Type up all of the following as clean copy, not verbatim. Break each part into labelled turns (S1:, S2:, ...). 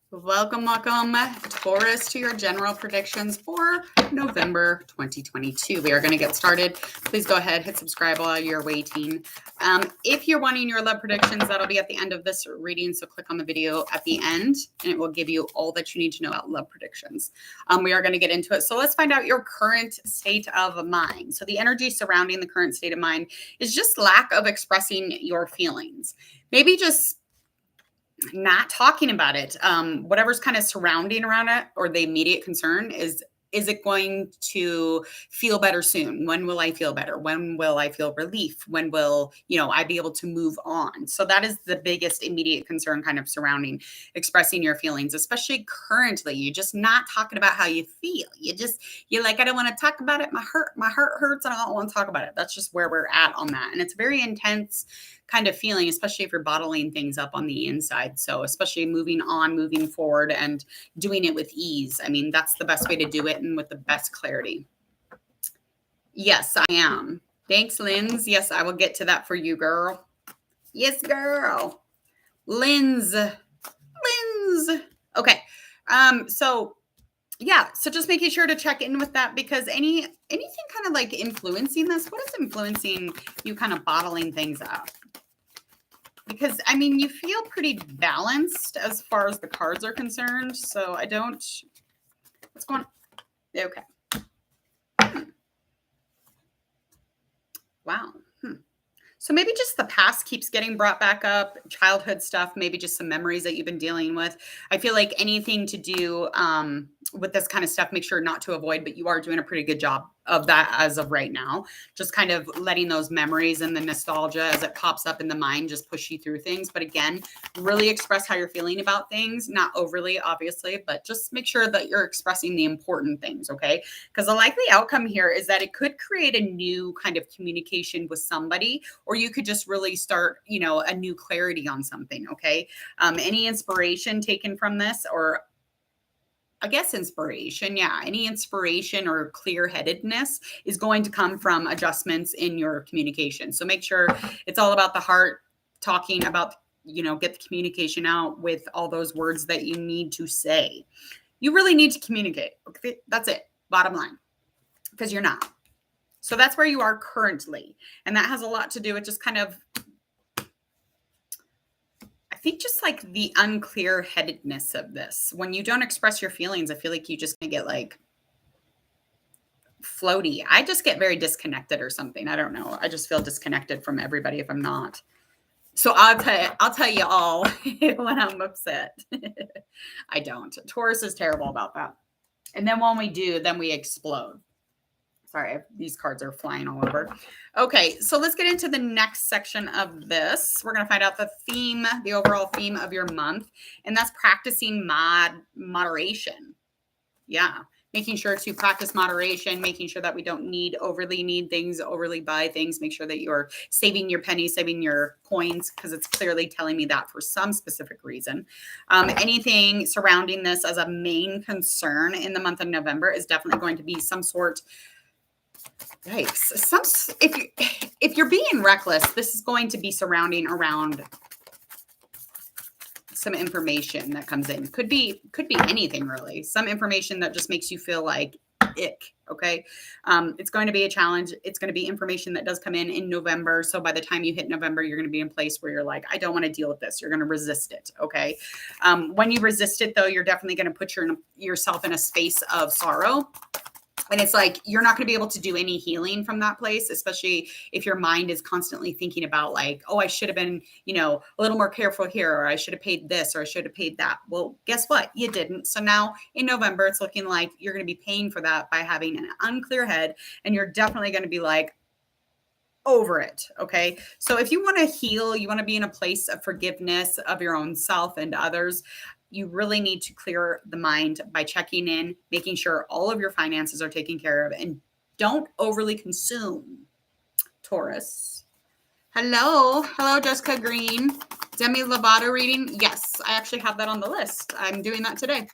S1: Welcome, Taurus, to your general predictions for November 2022. We are going to get started. Please go ahead, hit subscribe while you're waiting. If you're wanting your love predictions, that'll be at the end of this reading. So click on the video at the end and it will give you all that you need to know about love predictions. We are going to get into it. So let's find out your current state of mind. So the energy surrounding the current state of mind is just lack of expressing your feelings. Maybe just not talking about it. Whatever's kind of surrounding around it or the immediate concern is it going to feel better soon? When will I feel better? When will I feel relief? When will, I be able to move on? So that is the biggest immediate concern kind of surrounding expressing your feelings, especially currently. You're just not talking about how you feel. You're like, I don't want to talk about it. My heart hurts and I don't want to talk about it. That's just where we're at on that. And it's very intense kind of feeling, especially if you're bottling things up on the inside. So especially moving on, moving forward and doing it with ease. I mean, that's the best way to do it and with the best clarity. Yes, I am. Thanks, Linz. Yes, I will get to that for you, girl. Yes, girl. Linz. Okay. So just making sure to check in with that because anything kind of like influencing this, what is influencing you kind of bottling things up? Because, I mean, you feel pretty balanced as far as the cards are concerned. So what's going on? Okay. Wow. So maybe just the past keeps getting brought back up, childhood stuff, maybe just some memories that you've been dealing with. I feel like anything to do with this kind of stuff, make sure not to avoid, but you are doing a pretty good job of that as of right now. Just kind of letting those memories and the nostalgia as it pops up in the mind just push you through things. But again, really express how you're feeling about things, not overly, obviously, but just make sure that you're expressing the important things, okay? Because the likely outcome here is that it could create a new kind of communication with somebody, or you could just really start, a new clarity on something, okay? Any inspiration taken from this, or I guess inspiration. Yeah. Any inspiration or clear-headedness is going to come from adjustments in your communication. So make sure it's all about the heart, talking about, get the communication out with all those words that you need to say. You really need to communicate. Okay. That's it. Bottom line, because you're not. So that's where you are currently. And that has a lot to do with just kind of, I think just like the unclear headedness of this. When you don't express your feelings, I feel like you just get like floaty. I just get very disconnected or something. I don't know. I just feel disconnected from everybody if I'm not. So I'll tell you all when I'm upset. I don't. Taurus is terrible about that. And then when we do, then we explode. Sorry, these cards are flying all over. Okay, so let's get into the next section of this. We're going to find out the overall theme of your month, and that's practicing moderation. Yeah, making sure to practice moderation, making sure that we don't overly need things, overly buy things. Make sure that you're saving your pennies, saving your coins, because it's clearly telling me that for some specific reason. Anything surrounding this as a main concern in the month of November is definitely going to be some sort. Yikes. If you're being reckless, this is going to be surrounding around some information that comes in. Could be anything really. Some information that just makes you feel like ick. Okay. It's going to be a challenge. It's going to be information that does come in November. So by the time you hit November, you're going to be in a place where you're like, I don't want to deal with this. You're going to resist it. Okay. When you resist it though, you're definitely going to put yourself in a space of sorrow. And it's like, you're not going to be able to do any healing from that place, especially if your mind is constantly thinking about like, oh, I should have been, a little more careful here, or I should have paid this, or I should have paid that. Well, guess what? You didn't. So now in November, it's looking like you're going to be paying for that by having an unclear head. And you're definitely going to be like, over it. Okay. So if you want to heal, you want to be in a place of forgiveness of your own self and others, you really need to clear the mind by checking in, making sure all of your finances are taken care of, and don't overly consume. Taurus. Hello, Jessica Green. Demi Lovato reading. Yes, I actually have that on the list. I'm doing that today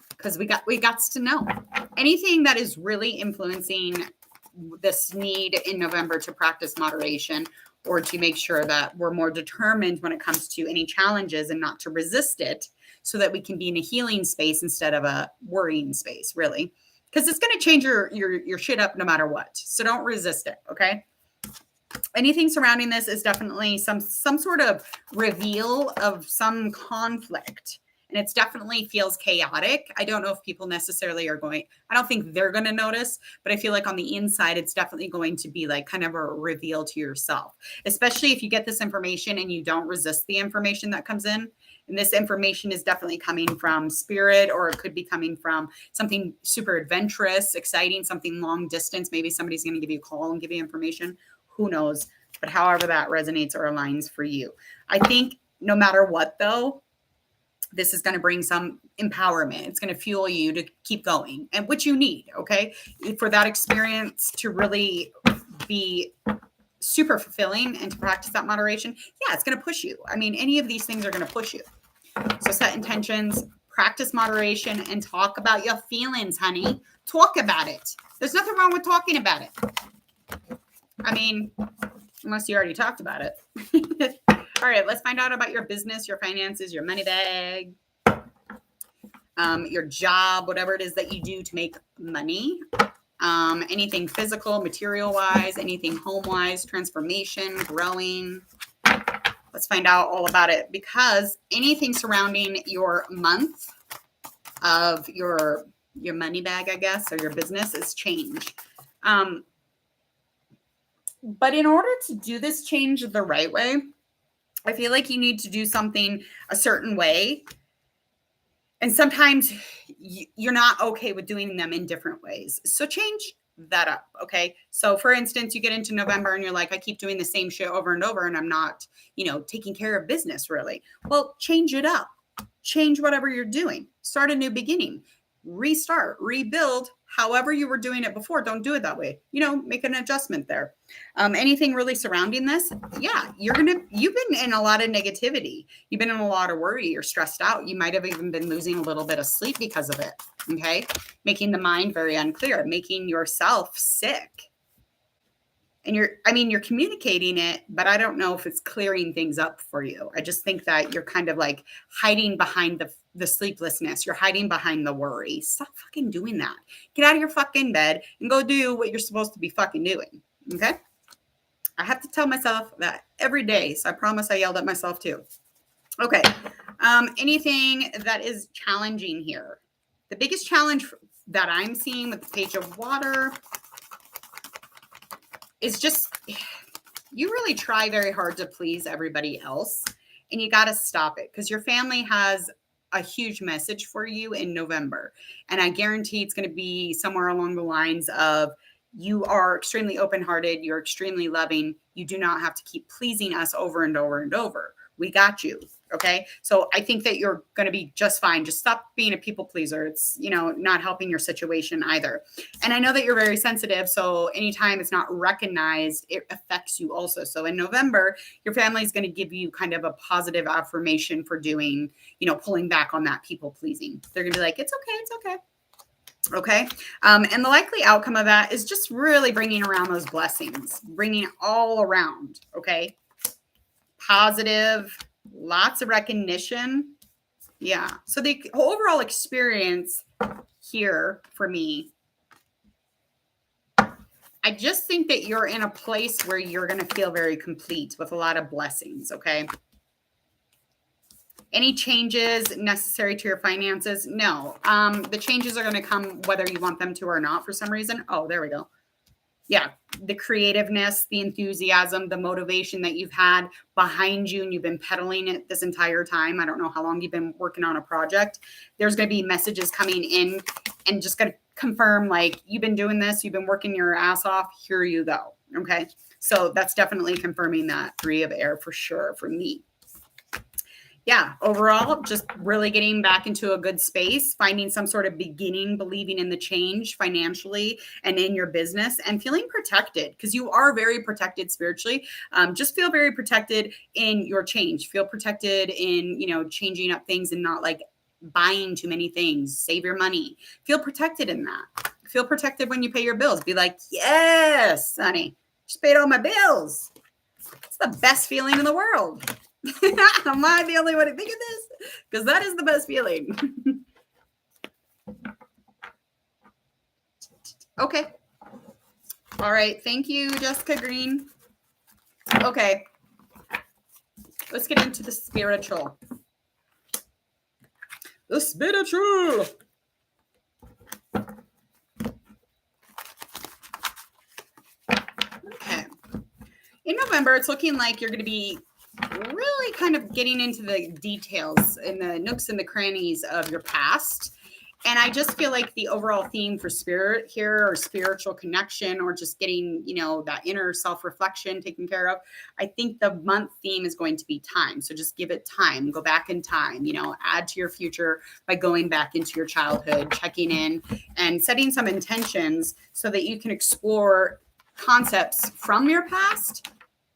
S1: because we got to know anything that is really influencing this need in November to practice moderation or to make sure that we're more determined when it comes to any challenges and not to resist it, so that we can be in a healing space instead of a worrying space, really. Because it's going to change your shit up no matter what. So don't resist it, okay? Anything surrounding this is definitely some sort of reveal of some conflict. And it's definitely feels chaotic. I don't know if people necessarily are going, I don't think they're going to notice, but I feel like on the inside, it's definitely going to be like kind of a reveal to yourself, especially if you get this information and you don't resist the information that comes in. And this information is definitely coming from spirit, or it could be coming from something super adventurous, exciting, something long distance. Maybe somebody's going to give you a call and give you information. Who knows? But however that resonates or aligns for you. I think no matter what, though, this is going to bring some empowerment. It's going to fuel you to keep going, and what you need, okay? For that experience to really be super fulfilling and to practice that moderation, yeah, it's going to push you. I mean, any of these things are going to push you. So set intentions, practice moderation, and talk about your feelings, honey. Talk about it. There's nothing wrong with talking about it. I mean, unless you already talked about it. All right, let's find out about your business, your finances, your money bag, your job, whatever it is that you do to make money. Anything physical, material-wise, anything home-wise, transformation, growing. Let's find out all about it, because anything surrounding your month of your money bag, I guess, or your business is change. But in order to do this change the right way, I feel like you need to do something a certain way. And sometimes you're not okay with doing them in different ways. So change that up, okay? So for instance, you get into November and you're like, I keep doing the same shit over and over and I'm not, taking care of business really. Well, change it up. Change whatever you're doing. Start a new beginning. Restart, rebuild. However you were doing it before, don't do it that way. Make an adjustment there. Anything really surrounding this? Yeah, you've been in a lot of negativity. You've been in a lot of worry. You're stressed out. You might have even been losing a little bit of sleep because of it. Okay. Making the mind very unclear, making yourself sick. And you're communicating it, but I don't know if it's clearing things up for you. I just think that you're kind of like hiding behind the sleeplessness. You're hiding behind the worry. Stop fucking doing that. Get out of your fucking bed and go do what you're supposed to be fucking doing. Okay? I have to tell myself that every day. So I promise I yelled at myself too. Okay. Anything that is challenging here. The biggest challenge that I'm seeing with the Page of Water is just, you really try very hard to please everybody else, and you got to stop it, because your family has a huge message for you in November. And I guarantee it's going to be somewhere along the lines of, you are extremely open-hearted. You're extremely loving. You do not have to keep pleasing us over and over and over. We got you. Okay. So I think that you're going to be just fine. Just stop being a people pleaser. It's, not helping your situation either. And I know that you're very sensitive. So anytime it's not recognized, it affects you also. So in November, your family is going to give you kind of a positive affirmation for doing, pulling back on that people pleasing. They're going to be like, it's okay. It's okay. Okay. And the likely outcome of that is just really bringing around those blessings, bringing it all around. Okay. Positive, lots of recognition. Yeah. So the overall experience here for me, I just think that you're in a place where you're going to feel very complete with a lot of blessings. Okay. Any changes necessary to your finances? No. The changes are going to come whether you want them to or not for some reason. Oh, there we go. Yeah, the creativeness, the enthusiasm, the motivation that you've had behind you, and you've been peddling it this entire time. I don't know how long you've been working on a project. There's going to be messages coming in and just going to confirm, like, you've been doing this, you've been working your ass off. Here you go. Okay. So that's definitely confirming that 3 of air for sure for me. Yeah, overall, just really getting back into a good space, finding some sort of beginning, believing in the change financially and in your business, and feeling protected, because you are very protected spiritually. Just feel very protected in your change. Feel protected in, changing up things and not like buying too many things. Save your money. Feel protected in that. Feel protected when you pay your bills. Be like, yes, honey, just paid all my bills. It's the best feeling in the world. Am I the only one to think of this? Because that is the best feeling. Okay. All right. Thank you, Jessica Green. Okay. Let's get into the spiritual. The spiritual. Okay. In November, it's looking like you're going to be really kind of getting into the details and the nooks and the crannies of your past. And I just feel like the overall theme for spirit here, or spiritual connection, or just getting, that inner self-reflection taken care of, I think the month theme is going to be time. So just give it time, go back in time, add to your future by going back into your childhood, checking in and setting some intentions so that you can explore concepts from your past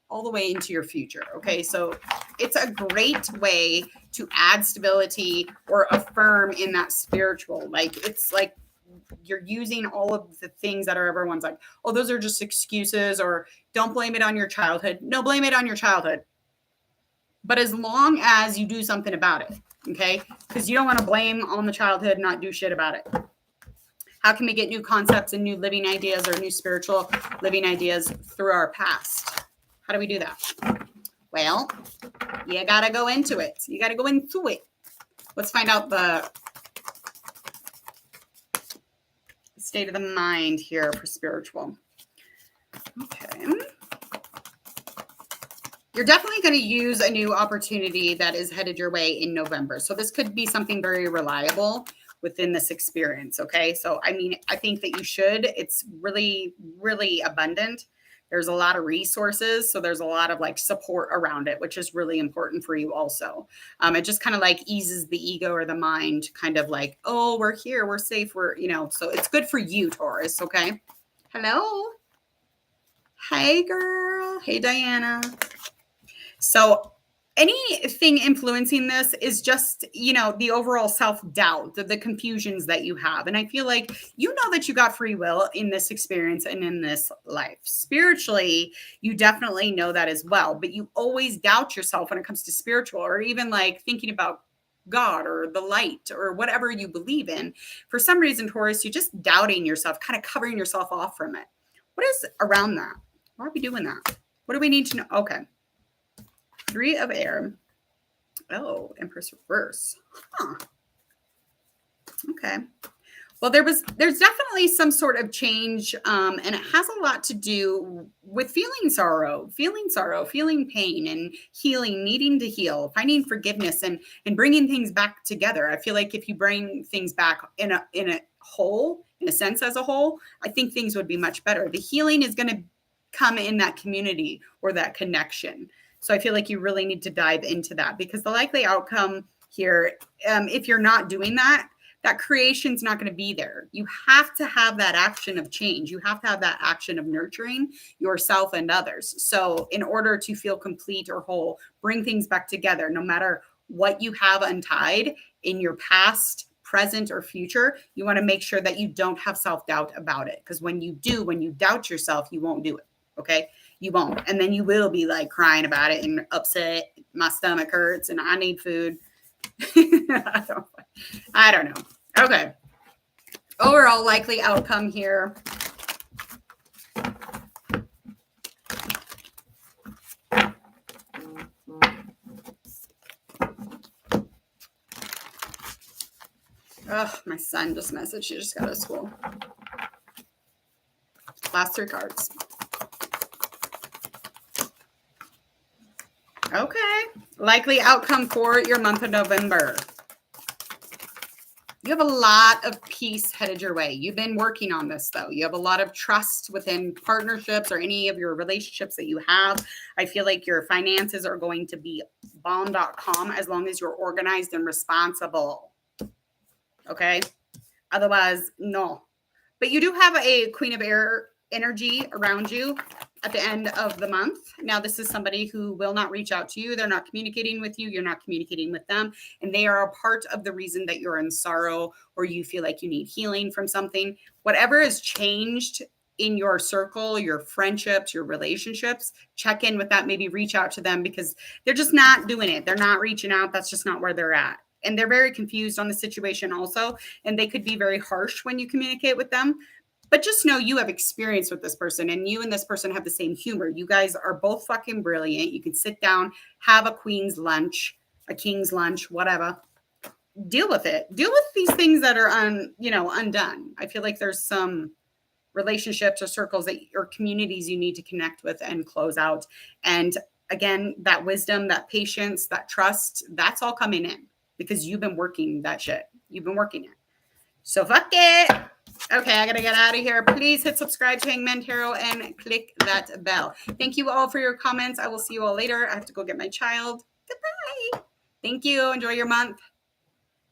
S1: all the way into your future. Okay. So it's a great way to add stability or affirm in that spiritual. Like, it's like you're using all of the things that are everyone's like, oh, those are just excuses, or don't blame it on your childhood. No, blame it on your childhood. But as long as you do something about it, okay? Because you don't want to blame on the childhood and not do shit about it. How can we get new concepts and new living ideas, or new spiritual living ideas through our past? How do we do that? Well, you got to go into it. You got to go into it. Let's find out the state of the mind here for spiritual. Okay. You're definitely going to use a new opportunity that is headed your way in November. So this could be something very reliable within this experience. Okay. So, I think that you should. It's really, really abundant. There's a lot of resources. So there's a lot of support around it, which is really important for you also. It just kind of eases the ego or the mind, kind of oh, we're here, we're safe, so it's good for you, Taurus. Okay. Hello. Hey, girl. Hey, Diana. So anything influencing this is just, the overall self-doubt, the confusions that you have. And I feel like that you got free will in this experience and in this life. Spiritually, you definitely know that as well. But you always doubt yourself when it comes to spiritual, or even thinking about God or the light or whatever you believe in. For some reason, Taurus, you're just doubting yourself, kind of covering yourself off from it. What is around that? Why are we doing that? What do we need to know? Okay. 3 of air. Oh, Empress reverse. Huh. Okay. Well, there's definitely some sort of change, and it has a lot to do with feeling sorrow, feeling pain, and healing, needing to heal, finding forgiveness, and bringing things back together. I feel like if you bring things back in a whole, in a sense as a whole, I think things would be much better. The healing is going to come in that community or that connection. So I feel like you really need to dive into that, because the likely outcome here, if you're not doing that, that creation's not going to be there. You have to have that action of change. You have to have that action of nurturing yourself and others. So in order to feel complete or whole, bring things back together, no matter what you have untied in your past, present, or future, you want to make sure that you don't have self-doubt about it. Because when you doubt yourself, you won't do it. Okay. You won't. And then you will be crying about it and upset. My stomach hurts and I need food. I don't know. Okay. Overall likely outcome here. Oh, my son just messaged. She just got out of school. Last 3 cards. Okay. Likely outcome for your month of November. You have a lot of peace headed your way. You've been working on this, though. You have a lot of trust within partnerships or any of your relationships that you have. I feel like your finances are going to be bomb.com as long as you're organized and responsible. Okay? Otherwise, no. But you do have a Queen of Air energy around you at the end of the month. Now, this is somebody who will not reach out to you. They're not communicating with you. You're not communicating with them. And they are a part of the reason that you're in sorrow or you feel like you need healing from something. Whatever has changed in your circle, your friendships, your relationships, check in with that, maybe reach out to them because they're just not doing it. They're not reaching out. That's just not where they're at. And they're very confused on the situation also. And they could be very harsh when you communicate with them. But just know you have experience with this person and you and this person have the same humor. You guys are both fucking brilliant. You can sit down, have a queen's lunch, a king's lunch, whatever. Deal with it. Deal with these things that are undone. I feel like there's some relationships or circles that or communities you need to connect with and close out. And again, that wisdom, that patience, that trust, that's all coming in because you've been working that shit. You've been working it. So fuck it. Okay, I gotta get out of here. Please hit subscribe to Hangman Tarot and click that bell. Thank you all for your comments. I will see you all later. I have to go get my child. Goodbye. Thank you. Enjoy your month.